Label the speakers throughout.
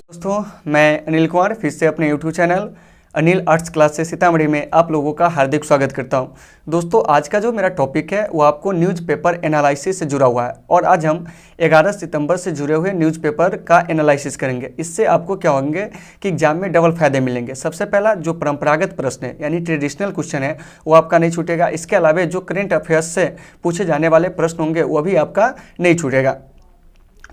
Speaker 1: दोस्तों, मैं अनिल कुमार फिर से अपने YouTube channel Anil arts class से सीतामढ़ी में आप लोगों का हार्दिक स्वागत करता हूं। दोस्तों, आज का जो मेरा टॉपिक है वो आपको न्यूज़पेपर एनालिसिस से जुड़ा हुआ है और आज हम 11 सितंबर से जुड़े हुए न्यूज़पेपर का एनालिसिस करेंगे। इससे आपको क्या होंगे कि एग्जाम में डबल फायदे मिलेंगे। सबसे पहला जो परंपरागत प्रश्न है यानी ट्रेडिशनल क्वेश्चन है वो आपका नहीं छूटेगा। इसके अलावा जो करंट अफेयर्स से पूछे जाने वाले प्रश्न होंगे वो भी आपका नहीं छूटेगा।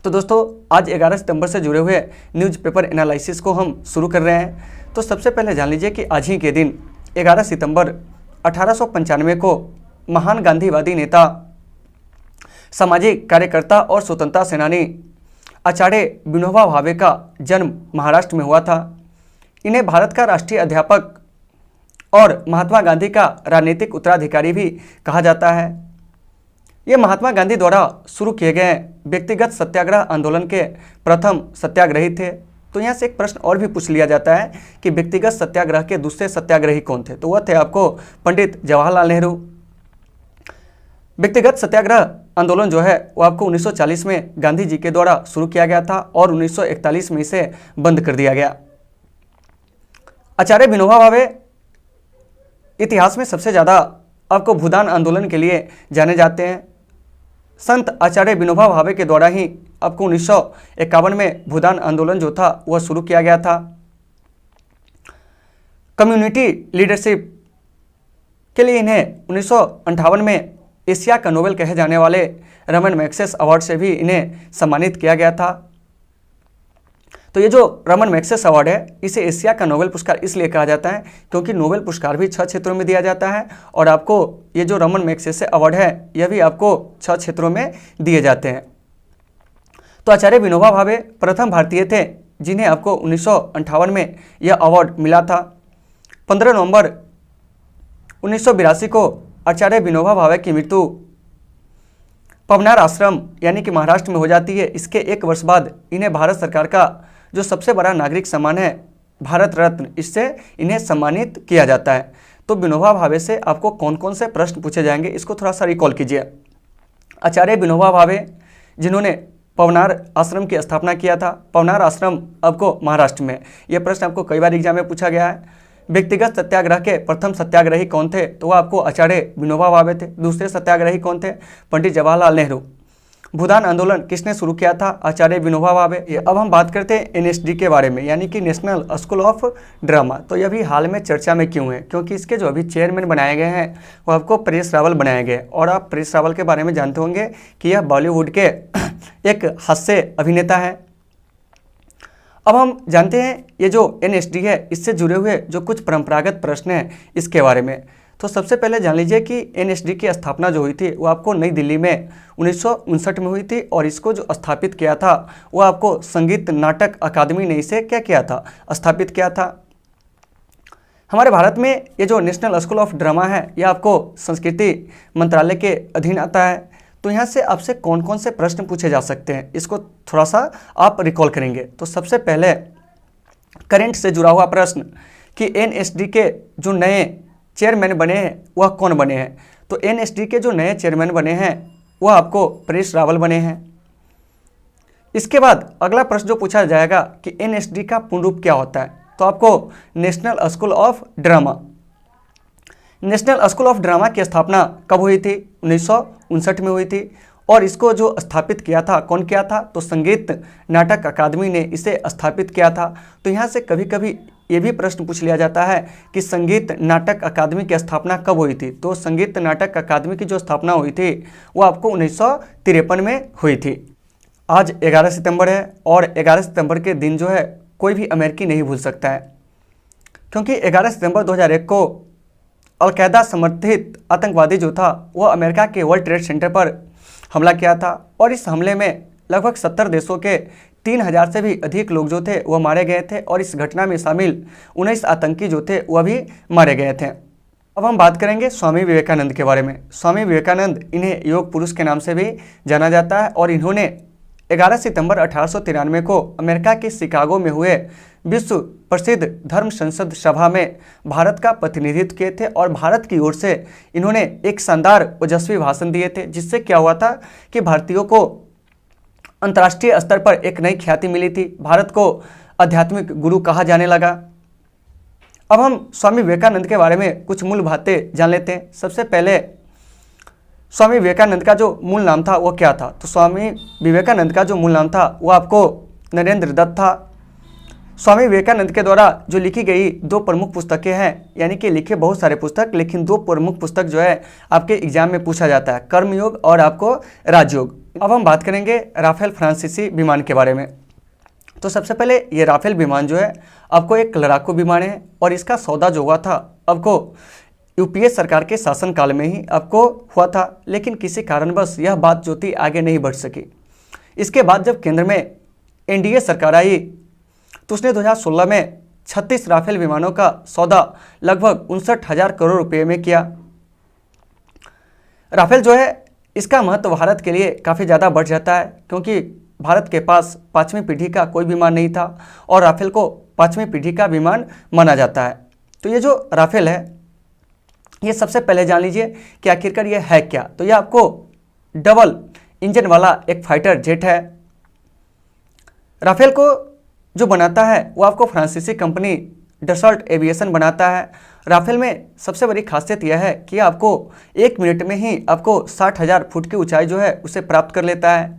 Speaker 1: तो दोस्तों, आज 11 सितंबर से जुड़े हुए न्यूज़पेपर एनालिसिस को हम शुरू कर रहे हैं। तो सबसे पहले जान लीजिए कि आज ही के दिन 11 सितंबर 1895 को महान गांधीवादी नेता, सामाजिक कार्यकर्ता और स्वतंत्रता सेनानी आचार्य विनोबा भावे का जन्म महाराष्ट्र में हुआ था। इन्हें भारत का राष्ट्रीय अध्यापक और महात्मा गांधी का राजनीतिक उत्तराधिकारी भी कहा जाता है। ये महात्मा गांधी द्वारा शुरू किए गए व्यक्तिगत सत्याग्रह आंदोलन के प्रथम सत्याग्रही थे। तो यहाँ से एक प्रश्न और भी पूछ लिया जाता है कि व्यक्तिगत सत्याग्रह के दूसरे सत्याग्रही कौन थे। तो वह थे आपको पंडित जवाहरलाल नेहरू। व्यक्तिगत सत्याग्रह आंदोलन जो है वो आपको 1940 में गांधी जी के द्वारा शुरू किया गया था और 1941 में इसे बंद कर दिया गया। आचार्य विनोबा भावे इतिहास में सबसे ज़्यादा आपको भूदान आंदोलन के लिए जाने जाते हैं। संत आचार्य विनोबा भावे के द्वारा ही आपको 1951 में भूदान आंदोलन जो था वह शुरू किया गया था। कम्युनिटी लीडरशिप के लिए इन्हें 1958 में एशिया का नोबेल कहे जाने वाले रमन मैग्सेस अवार्ड से भी इन्हें सम्मानित किया गया था। तो ये जो रमन मैग्सेस अवार्ड है इसे एशिया का नोबेल पुरस्कार इसलिए कहा जाता है क्योंकि नोबेल पुरस्कार भी 6 क्षेत्रों में दिया जाता है और आपको ये जो रमन मैग्सेस अवार्ड है यह भी आपको 6 क्षेत्रों में दिए जाते हैं। तो आचार्य विनोबा भावे प्रथम भारतीय थे जिन्हें आपको 1958 में यह अवार्ड मिला था। 15 नवंबर 1982 को आचार्य विनोबा भावे की मृत्यु पवनार आश्रम यानी कि महाराष्ट्र में हो जाती है। इसके 1 वर्ष बाद इन्हें भारत सरकार का जो सबसे बड़ा नागरिक सम्मान है भारत रत्न, इससे इन्हें सम्मानित किया जाता है। तो विनोबा भावे से आपको कौन कौन से प्रश्न पूछे जाएंगे इसको थोड़ा सा रिकॉल कीजिए। आचार्य विनोबा भावे जिन्होंने पवनार आश्रम की स्थापना किया था। पवनार आश्रम आपको महाराष्ट्र में, यह प्रश्न आपको कई बार एग्जाम में पूछा गया है। व्यक्तिगत सत्याग्रह के प्रथम सत्याग्रही कौन थे? तो वह आपको आचार्य विनोबा भावे थे। दूसरे सत्याग्रही कौन थे? पंडित जवाहरलाल नेहरू। भूदान आंदोलन किसने शुरू किया था? आचार्य विनोबा भावे। अब हम बात करते हैं एनएसडी के बारे में यानी कि नेशनल स्कूल ऑफ ड्रामा। तो यह भी हाल में चर्चा में क्यों है? क्योंकि इसके जो अभी चेयरमैन बनाए गए हैं वो आपको परेश रावल बनाए गए और आप परेश रावल के बारे में जानते होंगे कि यह बॉलीवुड के एक हास्य अभिनेता है। अब हम जानते हैं ये जो एनएसडी है इससे जुड़े हुए जो कुछ परंपरागत प्रश्न हैं इसके बारे में। तो सबसे पहले जान लीजिए कि एनएसडी की स्थापना जो हुई थी वो आपको नई दिल्ली में 1959 में हुई थी और इसको जो स्थापित किया था वो आपको संगीत नाटक अकादमी ने इसे क्या किया था? स्थापित किया था। हमारे भारत में ये जो नेशनल स्कूल ऑफ ड्रामा है ये आपको संस्कृति मंत्रालय के अधीन आता है। तो यहाँ से आपसे कौन कौन से प्रश्न पूछे जा सकते हैं इसको थोड़ा सा आप रिकॉल करेंगे। तो सबसे पहले करंट से जुड़ा हुआ प्रश्न कि एनएसडी के जो नए चेयरमैन बने हैं वह कौन बने हैं? तो एनएसडी के जो नए चेयरमैन बने हैं वह आपको परेश रावल बने हैं। इसके बाद अगला प्रश्न जो पूछा जाएगा कि एनएसडी का पूर्ण रूप क्या होता है? तो आपको national school of drama. National school of drama की स्थापना कब हुई थी? 1959 में हुई थी और इसको जो स्थापित किया था कौन किया था? तो संगीत नाटक अकादमी ने इसे स्थापित किया था। तो यहाँ से कभी कभी ये भी प्रश्न पूछ लिया जाता है कि संगीत नाटक अकादमी की स्थापना कब हुई थी? तो संगीत नाटक अकादमी की जो स्थापना हुई थी वो आपको 1953 में हुई थी। आज 11 सितंबर है और 11 सितंबर के दिन जो है कोई भी अमेरिकी नहीं भूल सकता है क्योंकि 11 सितंबर 2001 को अलकायदा समर्थित आतंकवादी जो था वह अमेरिका के वर्ल्ड ट्रेड सेंटर पर हमला किया था और इस हमले में लगभग 70 देशों के 3000 से भी अधिक लोग जो थे वह मारे गए थे और इस घटना में शामिल 19 आतंकी जो थे वह भी मारे गए थे। अब हम बात करेंगे स्वामी विवेकानंद के बारे में। स्वामी विवेकानंद इन्हें योग पुरुष के नाम से भी जाना जाता है और इन्होंने 11 सितंबर 1893 को अमेरिका के शिकागो में हुए विश्व प्रसिद्ध धर्म संसद सभा में भारत का प्रतिनिधित्व किए थे और भारत की ओर से इन्होंने एक शानदार ओजस्वी भाषण दिए थे, जिससे क्या हुआ था कि भारतीयों को अंतर्राष्ट्रीय स्तर पर एक नई ख्याति मिली थी। भारत को आध्यात्मिक गुरु कहा जाने लगा। अब हम स्वामी विवेकानंद के बारे में कुछ मूल बातें जान लेते हैं। सबसे पहले स्वामी विवेकानंद का जो मूल नाम था वो क्या था? तो स्वामी विवेकानंद का जो मूल नाम था वो आपको नरेंद्र दत्त था। स्वामी विवेकानंद के द्वारा जो लिखी गई दो प्रमुख पुस्तकें हैं, यानी कि लिखे बहुत सारे पुस्तक, लेकिन दो प्रमुख पुस्तक जो है आपके एग्जाम में पूछा जाता है, कर्मयोग और आपको राजयोग। अब हम बात करेंगे राफेल फ्रांसीसी विमान के बारे में। तो सबसे पहले ये राफेल विमान जो है आपको एक लड़ाकू विमान है और इसका सौदा जो हुआ था आपको यूपीए सरकार के शासनकाल में ही आपको हुआ था, लेकिन किसी कारणवश यह बात जो थी आगे नहीं बढ़ सकी। इसके बाद जब केंद्र में एनडीए सरकार आई तो उसने 2016 में 36 राफेल विमानों का सौदा लगभग 59,000 करोड़ रुपए में किया। राफेल जो है इसका महत्व भारत के लिए काफ़ी ज़्यादा बढ़ जाता है, क्योंकि भारत के पास 5वीं पीढ़ी का कोई विमान नहीं था और राफेल को 5वीं पीढ़ी का विमान माना जाता है। तो ये जो राफेल है ये सबसे पहले जान लीजिए कि आखिरकार ये है क्या। तो ये आपको डबल इंजन वाला एक फाइटर जेट है। राफेल को जो बनाता है वो आपको फ्रांसीसी कंपनी डसॉल्ट एविएशन बनाता है। राफेल में सबसे बड़ी खासियत यह है कि आपको 1 मिनट में ही आपको 60,000 फुट की ऊंचाई जो है उसे प्राप्त कर लेता है।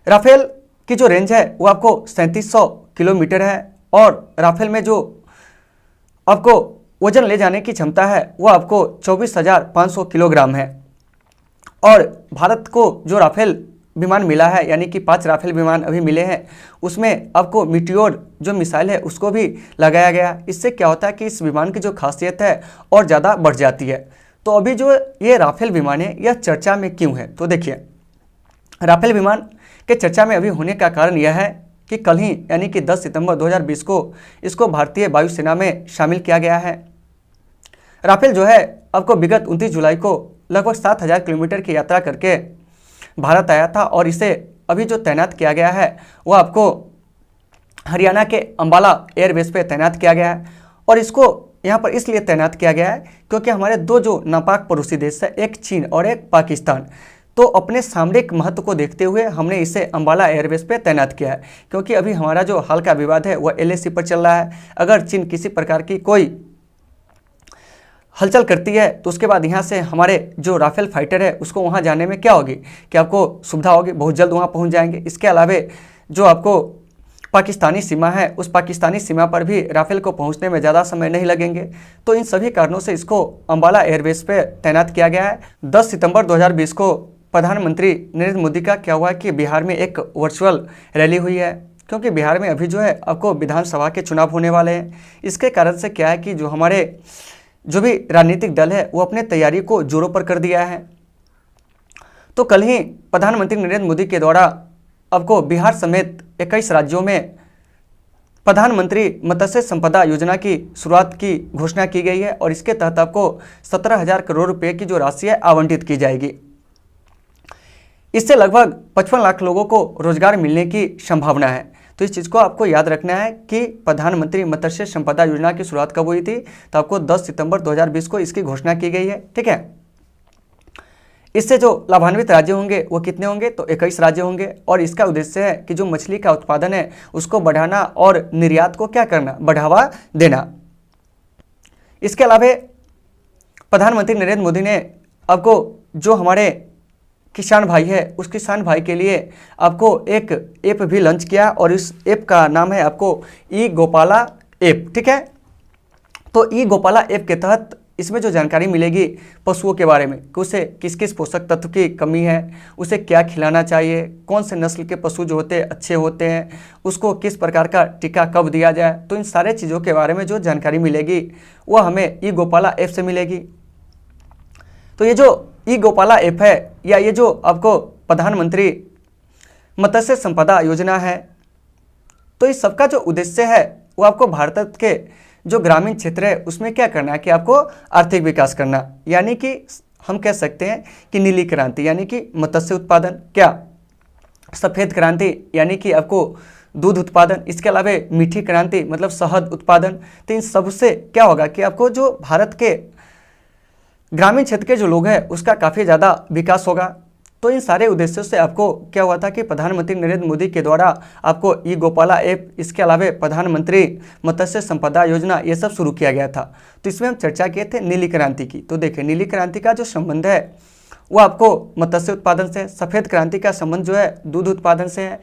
Speaker 1: राफेल की जो रेंज है वो आपको 3700 किलोमीटर है और राफेल में जो आपको वजन ले जाने की क्षमता है वो आपको 24,500 किलोग्राम है। और भारत को जो राफेल विमान मिला है, यानी कि 5 राफेल विमान अभी मिले हैं, उसमें आपको मीटियोर जो मिसाइल है उसको भी लगाया गया। इससे क्या होता है कि इस विमान की जो खासियत है और ज़्यादा बढ़ जाती है। तो अभी जो ये राफेल विमान है यह चर्चा में क्यों है? तो देखिए, राफेल विमान के चर्चा में अभी होने का कारण यह है कि कल ही यानी कि 10 सितंबर 2020 को इसको भारतीय वायुसेना में शामिल किया गया है। राफेल जो है आपको विगत 29 जुलाई को लगभग 7,000 किलोमीटर की यात्रा करके भारत आया था और इसे अभी जो तैनात किया गया है वो आपको हरियाणा के अंबाला एयरबेस पे तैनात किया गया है। और इसको यहाँ पर इसलिए तैनात किया गया है क्योंकि हमारे दो जो नापाक पड़ोसी देश है, एक चीन और एक पाकिस्तान, तो अपने सामरिक महत्व को देखते हुए हमने इसे अंबाला एयरबेस पे तैनात किया है। क्योंकि अभी हमारा जो हाल का विवाद है वह LAC पर चल रहा है। अगर चीन किसी प्रकार की कोई हलचल करती है तो उसके बाद यहाँ से हमारे जो राफेल फाइटर है उसको वहाँ जाने में क्या होगी कि आपको सुविधा होगी, बहुत जल्द वहाँ पहुँच जाएंगे। इसके अलावा जो आपको पाकिस्तानी सीमा है उस पाकिस्तानी सीमा पर भी राफेल को पहुँचने में ज़्यादा समय नहीं लगेंगे। तो इन सभी कारणों से इसको अंबाला एयरबेस पे तैनात किया गया है। 10 सितंबर 2020 को प्रधानमंत्री नरेंद्र मोदी का क्या हुआ कि बिहार में एक वर्चुअल रैली हुई है, क्योंकि बिहार में अभी जो है आपको विधानसभा के चुनाव होने वाले हैं। इसके कारण से क्या है कि जो हमारे जो भी राजनीतिक दल है वो अपने तैयारी को जोरों पर कर दिया है। तो कल ही प्रधानमंत्री नरेंद्र मोदी के द्वारा आपको बिहार समेत 21 राज्यों में प्रधानमंत्री मत्स्य संपदा योजना की शुरुआत की घोषणा की गई है और इसके तहत आपको 17,000 करोड़ रुपए की जो राशि है आवंटित की जाएगी। इससे लगभग 55 लाख लोगों को रोजगार मिलने की संभावना है। तो इस चीज़ को आपको याद रखना है कि प्रधानमंत्री मत्स्य संपदा योजना की शुरुआत कब हुई थी, तो आपको 10 सितंबर 2020 को इसकी घोषणा की गई है। ठीक है, इससे जो लाभान्वित राज्य होंगे वो कितने होंगे, तो 21 राज्य होंगे। और इसका उद्देश्य है कि जो मछली का उत्पादन है उसको बढ़ाना और निर्यात को क्या करना, बढ़ावा देना। इसके अलावा प्रधानमंत्री नरेंद्र मोदी ने आपको जो हमारे किसान भाई है उस किसान भाई के लिए आपको एक ऐप भी लॉन्च किया और इस ऐप का नाम है आपको ई गोपाला ऐप। ठीक है, तो ई गोपाला ऐप के तहत इसमें जो जानकारी मिलेगी पशुओं के बारे में कि उसे किस किस पोषक तत्व की कमी है, उसे क्या खिलाना चाहिए, कौन से नस्ल के पशु जो होते हैं अच्छे होते हैं, उसको किस प्रकार का टीका कब दिया जाए, तो इन सारे चीज़ों के बारे में जो जानकारी मिलेगी वह हमें ई गोपाला ऐप से मिलेगी। तो ये जो ई गोपाला ऐप है या ये जो आपको प्रधानमंत्री मत्स्य संपदा योजना है, तो इस सबका जो उद्देश्य है वो आपको भारत के जो ग्रामीण क्षेत्र है उसमें क्या करना है कि आपको आर्थिक विकास करना, यानी कि हम कह सकते हैं कि नीली क्रांति, यानी कि मत्स्य उत्पादन। क्या सफ़ेद क्रांति यानी कि आपको दूध उत्पादन, इसके अलावा मीठी क्रांति मतलब शहद उत्पादन। तो इन सबसे क्या होगा कि आपको जो भारत के ग्रामीण क्षेत्र के जो लोग हैं उसका काफ़ी ज़्यादा विकास होगा। तो इन सारे उद्देश्यों से आपको क्या हुआ था कि प्रधानमंत्री नरेंद्र मोदी के द्वारा आपको ई गोपाला ऐप, इसके अलावा प्रधानमंत्री मत्स्य संपदा योजना, ये सब शुरू किया गया था। तो इसमें हम चर्चा किए थे नीली क्रांति की। तो देखिए नीली क्रांति का जो संबंध है वो आपको मत्स्य उत्पादन से, सफ़ेद क्रांति का संबंध जो है दूध उत्पादन से है।